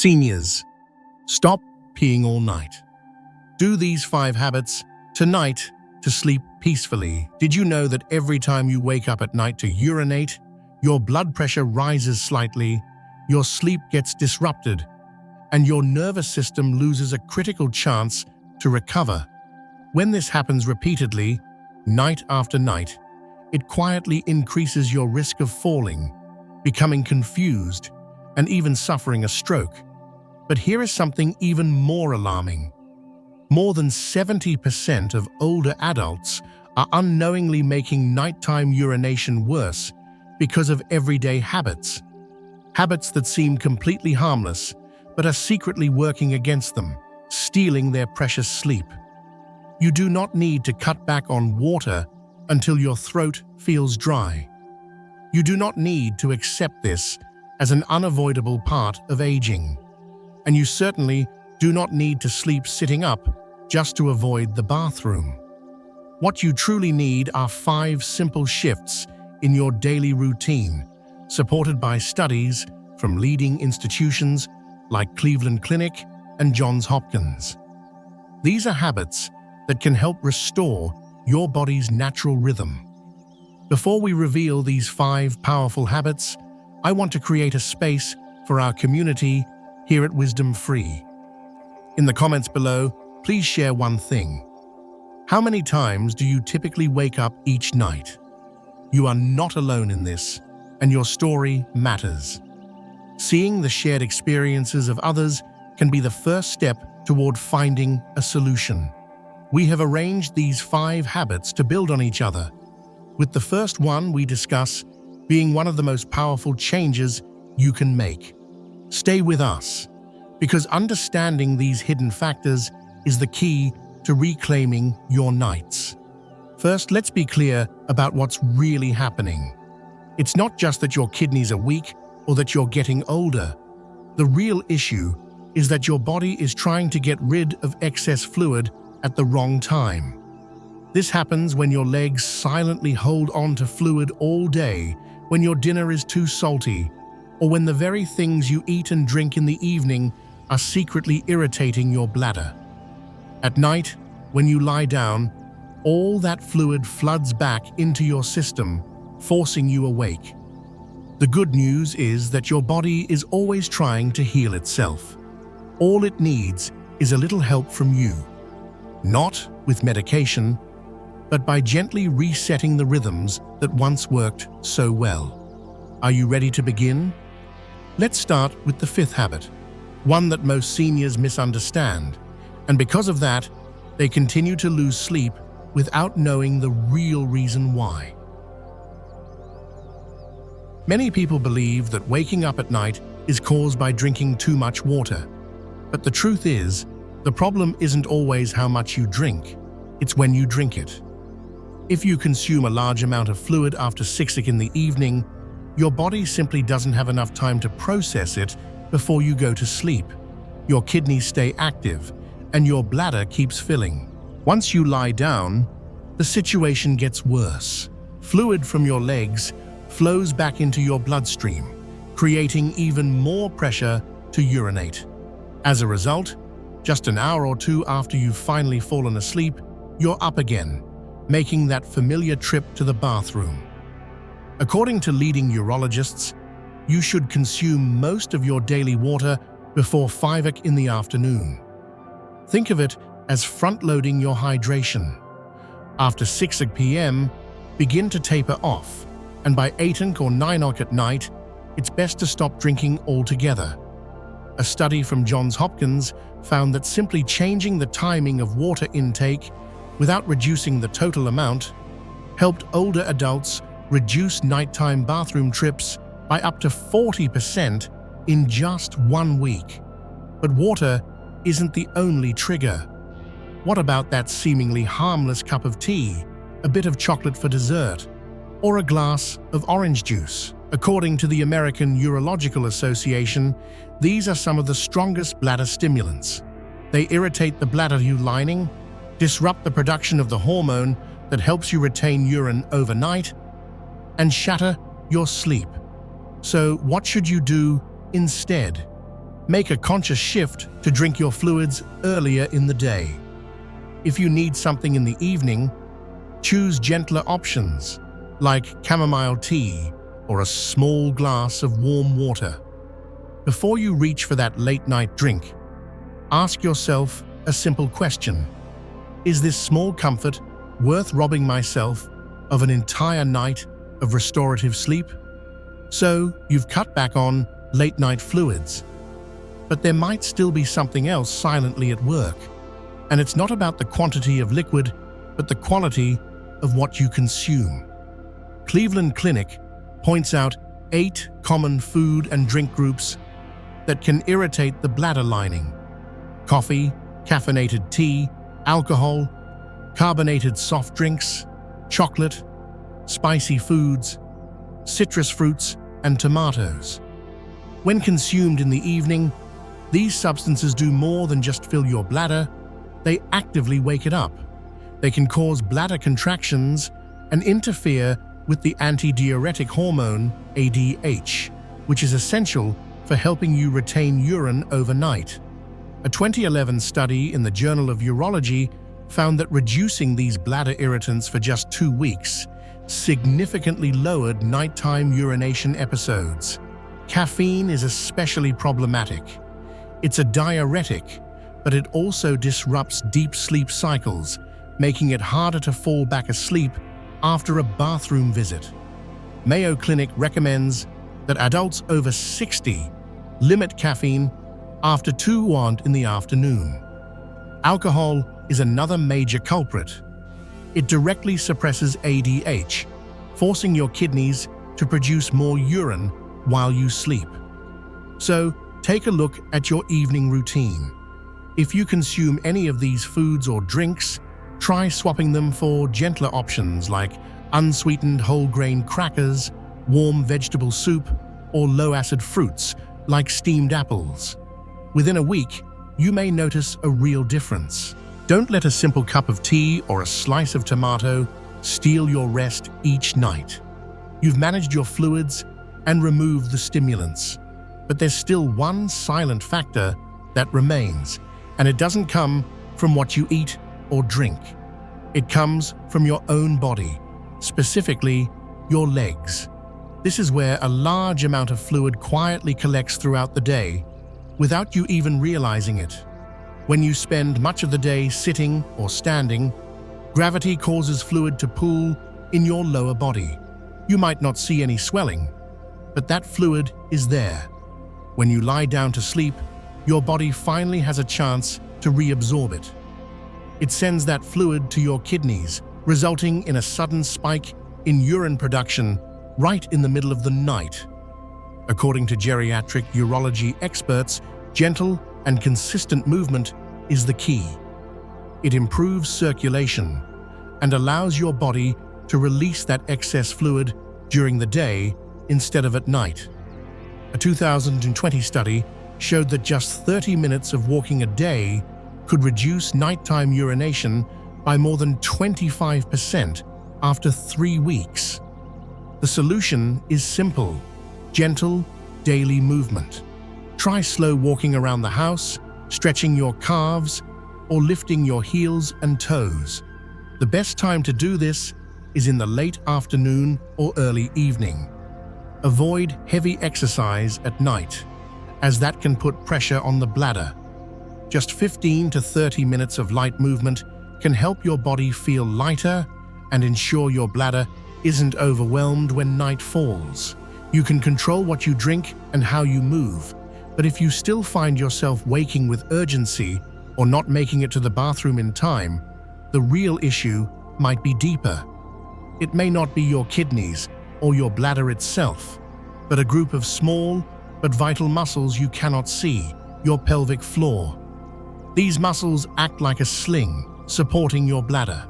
Seniors, stop peeing all night. Do these 5 habits tonight to sleep peacefully. Did you know that every time you wake up at night to urinate, your blood pressure rises slightly, your sleep gets disrupted, and your nervous system loses a critical chance to recover? When this happens repeatedly, night after night, it quietly increases your risk of falling, becoming confused, and even suffering a stroke. But here is something even more alarming. More than 70% of older adults are unknowingly making nighttime urination worse because of everyday habits. Habits that seem completely harmless, but are secretly working against them, stealing their precious sleep. You do not need to cut back on water until your throat feels dry. You do not need to accept this as an unavoidable part of aging. And you certainly do not need to sleep sitting up just to avoid the bathroom. What you truly need are 5 simple shifts in your daily routine, supported by studies from leading institutions like Cleveland Clinic and Johns Hopkins. These are habits that can help restore your body's natural rhythm. Before we reveal these 5 powerful habits, I want to create a space for our community here at Wisdom Free. In the comments below, please share one thing. How many times do you typically wake up each night? You are not alone in this, and your story matters. Seeing the shared experiences of others can be the first step toward finding a solution. We have arranged these 5 habits to build on each other, with the first one we discuss being one of the most powerful changes you can make. Stay with us, because understanding these hidden factors is the key to reclaiming your nights. First, let's be clear about what's really happening. It's not just that your kidneys are weak or that you're getting older. The real issue is that your body is trying to get rid of excess fluid at the wrong time. This happens when your legs silently hold on to fluid all day, when your dinner is too salty, or when the very things you eat and drink in the evening are secretly irritating your bladder. At night, when you lie down, all that fluid floods back into your system, forcing you awake. The good news is that your body is always trying to heal itself. All it needs is a little help from you. Not with medication, but by gently resetting the rhythms that once worked so well. Are you ready to begin? Let's start with the 5th habit, one that most seniors misunderstand, and because of that, they continue to lose sleep without knowing the real reason why. Many people believe that waking up at night is caused by drinking too much water, but the truth is, the problem isn't always how much you drink, it's when you drink it. If you consume a large amount of fluid after 6 o'clock in the evening, your body simply doesn't have enough time to process it before you go to sleep. Your kidneys stay active, and your bladder keeps filling. Once you lie down, the situation gets worse. Fluid from your legs flows back into your bloodstream, creating even more pressure to urinate. As a result, just an hour or 2 after you've finally fallen asleep, you're up again, making that familiar trip to the bathroom. According to leading urologists, you should consume most of your daily water before 5 o'clock in the afternoon. Think of it as front-loading your hydration. After 6 p.m., begin to taper off, and by 8 or 9 at night, it's best to stop drinking altogether. A study from Johns Hopkins found that simply changing the timing of water intake without reducing the total amount helped older adults reduce nighttime bathroom trips by up to 40% in just 1 week. But water isn't the only trigger. What about that seemingly harmless cup of tea, a bit of chocolate for dessert, or a glass of orange juice? According to the American Urological Association, these are some of the strongest bladder stimulants. They irritate the bladder lining, disrupt the production of the hormone that helps you retain urine overnight, and shatter your sleep. So what should you do instead? Make a conscious shift to drink your fluids earlier in the day. If you need something in the evening, choose gentler options like chamomile tea or a small glass of warm water. Before you reach for that late-night drink, ask yourself a simple question. Is this small comfort worth robbing myself of an entire night of restorative sleep? So, you've cut back on late-night fluids. But there might still be something else silently at work. And it's not about the quantity of liquid, but the quality of what you consume. Cleveland Clinic points out 8 common food and drink groups that can irritate the bladder lining: coffee, caffeinated tea, alcohol, carbonated soft drinks, chocolate, spicy foods, citrus fruits, and tomatoes. When consumed in the evening, these substances do more than just fill your bladder, they actively wake it up. They can cause bladder contractions and interfere with the antidiuretic hormone, ADH, which is essential for helping you retain urine overnight. A 2011 study in the Journal of Urology found that reducing these bladder irritants for just 2 weeks significantly lowered nighttime urination episodes. Caffeine is especially problematic. It's a diuretic, but it also disrupts deep sleep cycles, making it harder to fall back asleep after a bathroom visit. Mayo Clinic recommends that adults over 60 limit caffeine after 2 in the afternoon. Alcohol is another major culprit. It directly suppresses ADH, forcing your kidneys to produce more urine while you sleep. So, take a look at your evening routine. If you consume any of these foods or drinks, try swapping them for gentler options like unsweetened whole grain crackers, warm vegetable soup, or low-acid fruits like steamed apples. Within a week, you may notice a real difference. Don't let a simple cup of tea or a slice of tomato steal your rest each night. You've managed your fluids and removed the stimulants, but there's still one silent factor that remains, and it doesn't come from what you eat or drink. It comes from your own body, specifically your legs. This is where a large amount of fluid quietly collects throughout the day without you even realizing it. When you spend much of the day sitting or standing, gravity causes fluid to pool in your lower body. You might not see any swelling, but that fluid is there. When you lie down to sleep, your body finally has a chance to reabsorb it. It sends that fluid to your kidneys, resulting in a sudden spike in urine production right in the middle of the night. According to geriatric urology experts, gentle and consistent movement is the key. It improves circulation and allows your body to release that excess fluid during the day instead of at night. A 2020 study showed that just 30 minutes of walking a day could reduce nighttime urination by more than 25% after 3 weeks. The solution is simple: gentle, daily movement. Try slow walking around the house, stretching your calves, or lifting your heels and toes. The best time to do this is in the late afternoon or early evening. Avoid heavy exercise at night, as that can put pressure on the bladder. Just 15 to 30 minutes of light movement can help your body feel lighter and ensure your bladder isn't overwhelmed when night falls. You can control what you drink and how you move, but if you still find yourself waking with urgency or not making it to the bathroom in time, the real issue might be deeper. It may not be your kidneys or your bladder itself, but a group of small but vital muscles you cannot see, your pelvic floor. These muscles act like a sling, supporting your bladder.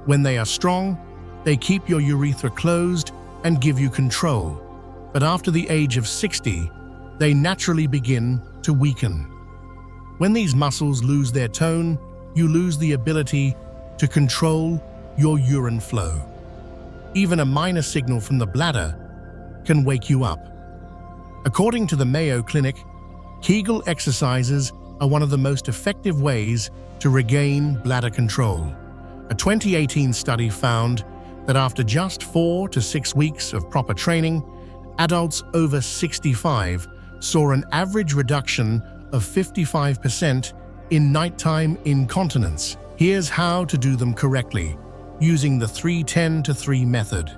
When they are strong, they keep your urethra closed and give you control. But after the age of 60, they naturally begin to weaken. When these muscles lose their tone, you lose the ability to control your urine flow. Even a minor signal from the bladder can wake you up. According to the Mayo Clinic, Kegel exercises are one of the most effective ways to regain bladder control. A 2018 study found that after just 4 to 6 weeks of proper training, adults over 65 saw an average reduction of 55% in nighttime incontinence. Here's how to do them correctly, using the 3-10-3 method.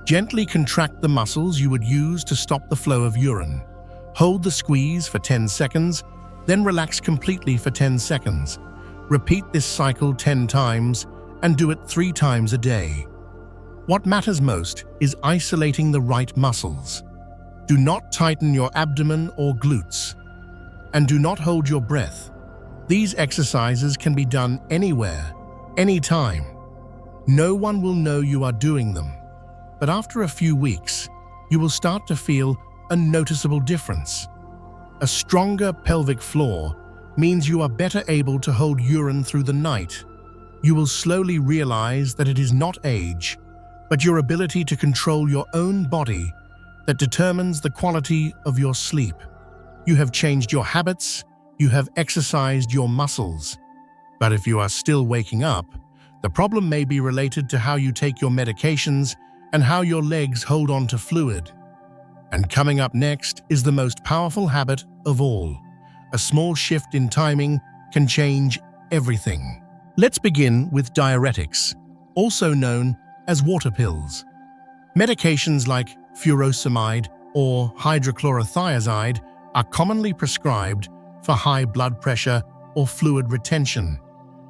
Gently contract the muscles you would use to stop the flow of urine. Hold the squeeze for 10 seconds, then relax completely for 10 seconds. Repeat this cycle 10 times and do it 3 times a day. What matters most is isolating the right muscles. Do not tighten your abdomen or glutes. And do not hold your breath. These exercises can be done anywhere, anytime. No one will know you are doing them. But after a few weeks, you will start to feel a noticeable difference. A stronger pelvic floor means you are better able to hold urine through the night. You will slowly realize that it is not age, but your ability to control your own body that determines the quality of your sleep. You have changed your habits, you have exercised your muscles. But if you are still waking up, the problem may be related to how you take your medications and how your legs hold on to fluid. And coming up next is the most powerful habit of all. A small shift in timing can change everything. Let's begin with diuretics, also known as water pills. Medications like furosemide or hydrochlorothiazide are commonly prescribed for high blood pressure or fluid retention.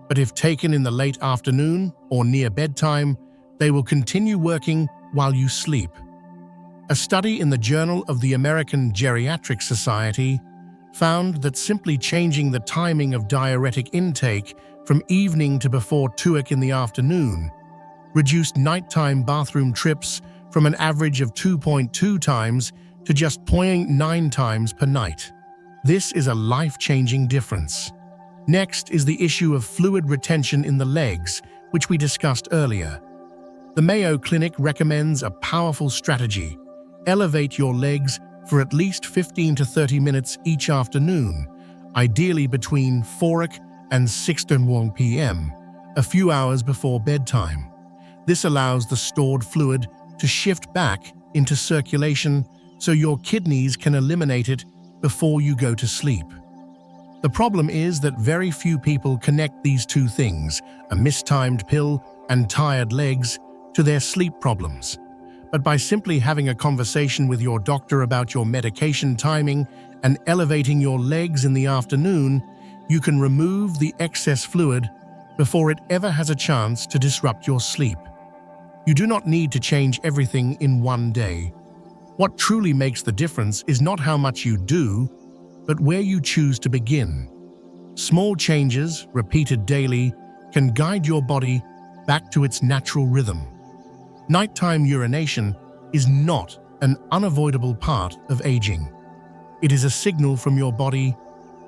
But if taken in the late afternoon or near bedtime, they will continue working while you sleep. A study in the Journal of the American Geriatric Society found that simply changing the timing of diuretic intake from evening to before 2 in the afternoon reduced nighttime bathroom trips from an average of 2.2 times to just 0.9 times per night. This is a life-changing difference. Next is the issue of fluid retention in the legs, which we discussed earlier. The Mayo Clinic recommends a powerful strategy. Elevate your legs for at least 15 to 30 minutes each afternoon, ideally between 4 and 6:01 p.m., a few hours before bedtime. This allows the stored fluid to shift back into circulation so your kidneys can eliminate it before you go to sleep. The problem is that very few people connect these two things, a mistimed pill and tired legs, to their sleep problems. But by simply having a conversation with your doctor about your medication timing and elevating your legs in the afternoon, you can remove the excess fluid before it ever has a chance to disrupt your sleep. You do not need to change everything in one day. What truly makes the difference is not how much you do, but where you choose to begin. Small changes, repeated daily, can guide your body back to its natural rhythm. Nighttime urination is not an unavoidable part of aging. It is a signal from your body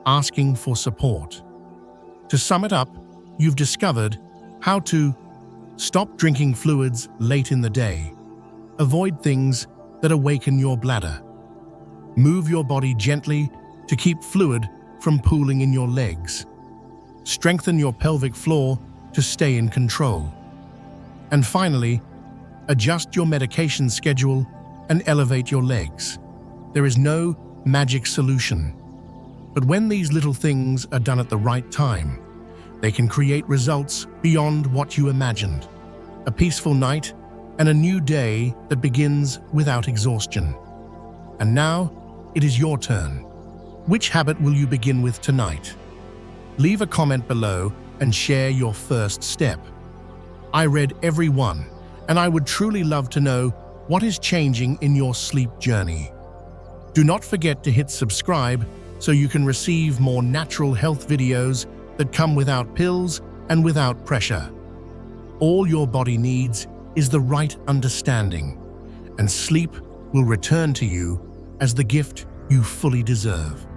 asking for support. To sum it up, you've discovered how to stop drinking fluids late in the day, avoid things that awaken your bladder, move your body gently to keep fluid from pooling in your legs, strengthen your pelvic floor to stay in control, and finally, adjust your medication schedule and elevate your legs. There is no magic solution, but when these little things are done at the right time, they can create results beyond what you imagined. A peaceful night and a new day that begins without exhaustion. And now, it is your turn. Which habit will you begin with tonight? Leave a comment below and share your first step. I read every one, and I would truly love to know what is changing in your sleep journey. Do not forget to hit subscribe so you can receive more natural health videos that come without pills and without pressure. All your body needs is the right understanding, and sleep will return to you as the gift you fully deserve.